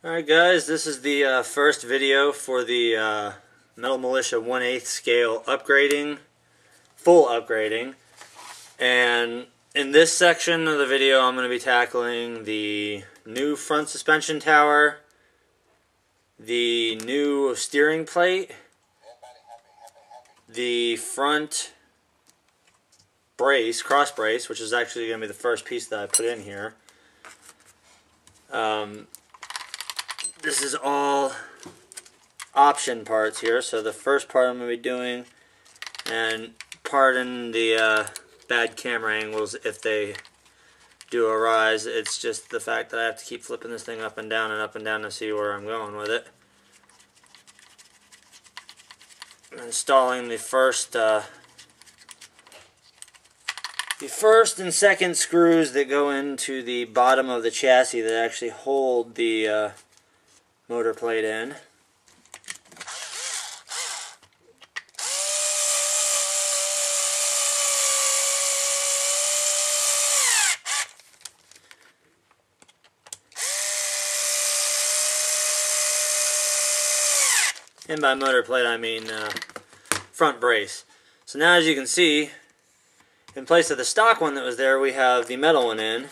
Alright guys, this is the first video for the Metal Mulisha 1/8 scale upgrading, full upgrading. And in this section of the video I'm going to be tackling the new front suspension tower, the new steering plate, the front brace, cross brace, which is actually going to be the first piece that I put in here. This is all option parts here, so the first part I'm going to be doing, and pardon the bad camera angles if they do arise, it's just the fact that I have to keep flipping this thing up and down to see where I'm going with it. I'm installing the first and second screws that go into the bottom of the chassis that actually hold the motor plate in. And by motor plate I mean front brace. So now, as you can see, in place of the stock one that was there, we have the metal one in.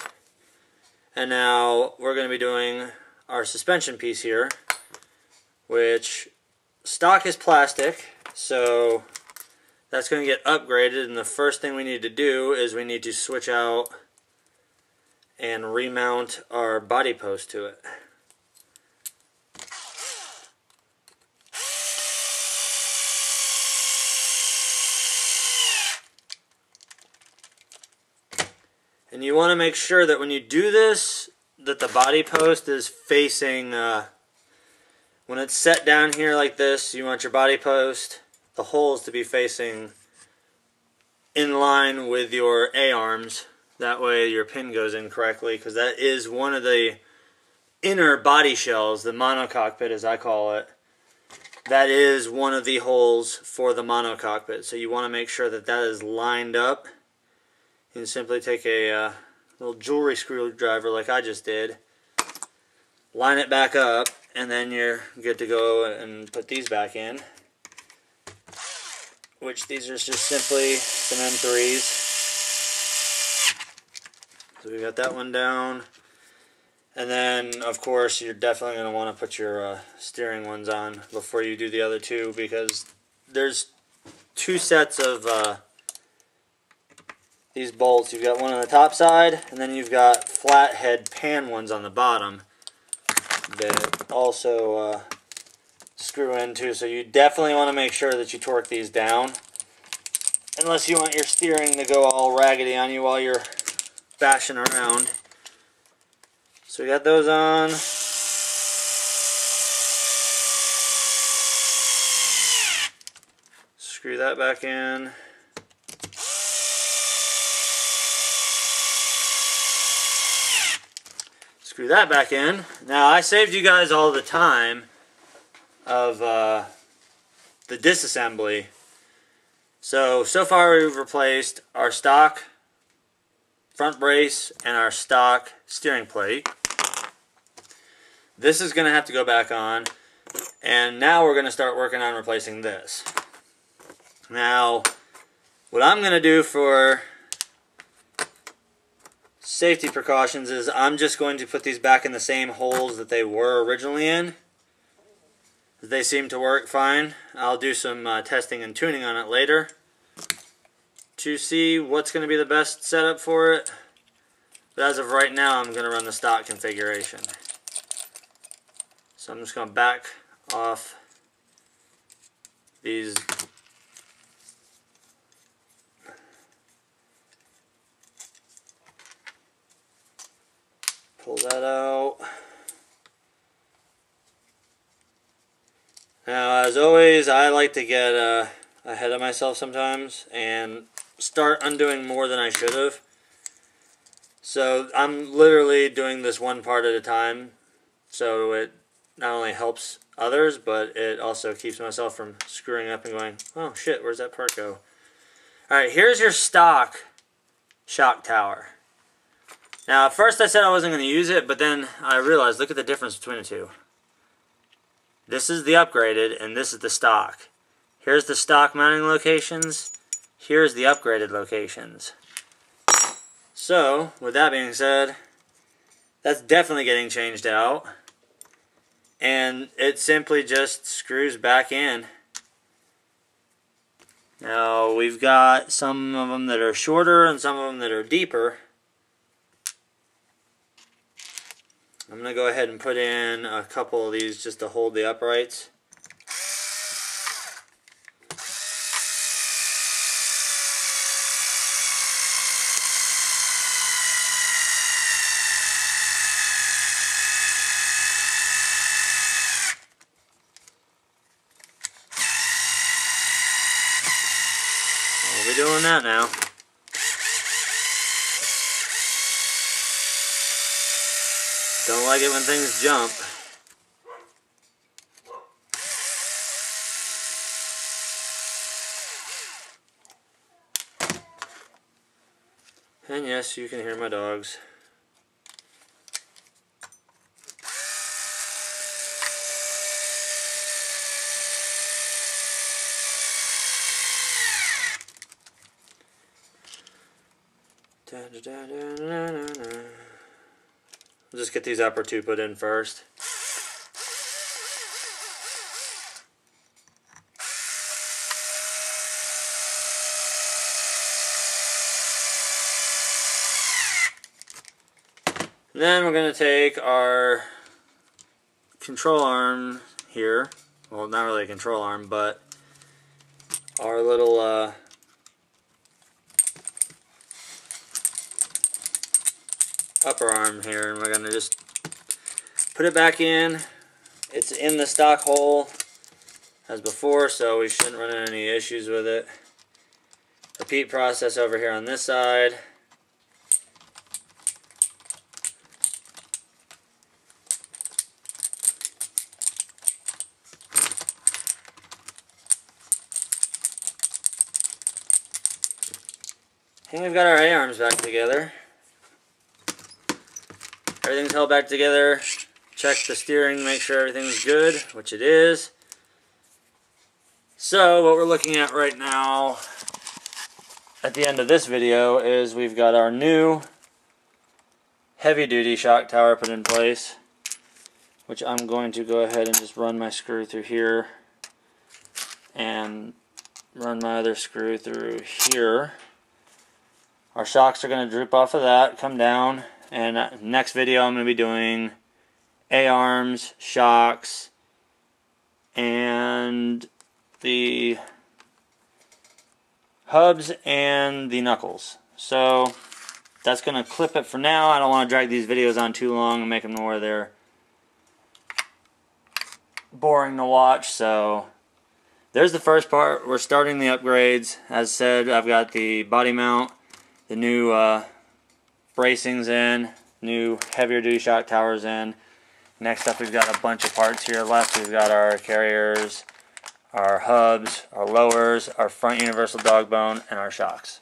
And now we're going to be doing our suspension piece here, which stock is plastic, so that's going to get upgraded, and the first thing we need to do is we need to switch out and remount our body post to it. And you want to make sure that when you do this, that the body post is facing, when it's set down here like this, you want your body post, the holes to be facing in line with your A-arms. That way your pin goes in correctly, because that is one of the inner body shells, the monocockpit as I call it. That is one of the holes for the monocockpit, so you want to make sure that that is lined up. You can simply take a little jewelry screwdriver like I just did, line it back up, and then you're good to go and put these back in, which these are just simply some M3s. So we got that one down, and then of course you're definitely going to want to put your steering ones on before you do the other two, because there's two sets of these bolts. You've got one on the top side, and then you've got flathead pan ones on the bottom that also screw into, so you definitely want to make sure that you torque these down, unless you want your steering to go all raggedy on you while you're bashing around. So we got those on. Screw that back in. Screw that back in. Now, I saved you guys all the time of the disassembly. So far we've replaced our stock front brace and our stock steering plate. This is going to have to go back on, and now we're going to start working on replacing this. Now, what I'm going to do for safety precautions is I'm just going to put these back in the same holes that they were originally in. They seem to work fine. I'll do some testing and tuning on it later to see what's going to be the best setup for it. But as of right now, I'm going to run the stock configuration. So I'm just going to back off these . Pull that out. Now, as always, I like to get ahead of myself sometimes and start undoing more than I should have. So I'm literally doing this one part at a time, so it not only helps others, but it also keeps myself from screwing up and going, oh shit, where's that part go? Alright, here's your stock shock tower. Now, at first I said I wasn't going to use it, but then I realized, look at the difference between the two. this is the upgraded and this is the stock. Here's the stock mounting locations. Here's the upgraded locations. So, with that being said, that's definitely getting changed out. And it simply just screws back in. Now, we've got some of them that are shorter and some of them that are deeper. I'm going to go ahead and put in a couple of these just to hold the uprights. We'll be doing that now. Don't like it when things jump. And yes, you can hear my dogs. We'll just get these upper two put in first. And then we're going to take our control arm here. Well, not really a control arm, but our little upper arm here, and we're going to just put it back in. It's in the stock hole as before, so we shouldn't run into any issues with it. Repeat process over here on this side. And we've got our A-arms back together. Everything's held back together. Check the steering, make sure everything's good, which it is. So what we're looking at right now at the end of this video is we've got our new heavy-duty shock tower put in place, which I'm going to go ahead and just run my screw through here and run my other screw through here. Our shocks are going to droop off of that, come down. And next video I'm going to be doing A-arms, shocks, and the hubs and the knuckles. So that's going to clip it for now. I don't want to drag these videos on too long and make them where they're boring to watch. So there's the first part. We're starting the upgrades. As said, I've got the body mount, the new bracings in, new heavier duty shock towers in. Next up, we've got a bunch of parts here left. We've got our carriers, our hubs, our lowers, our front universal dog bone, and our shocks.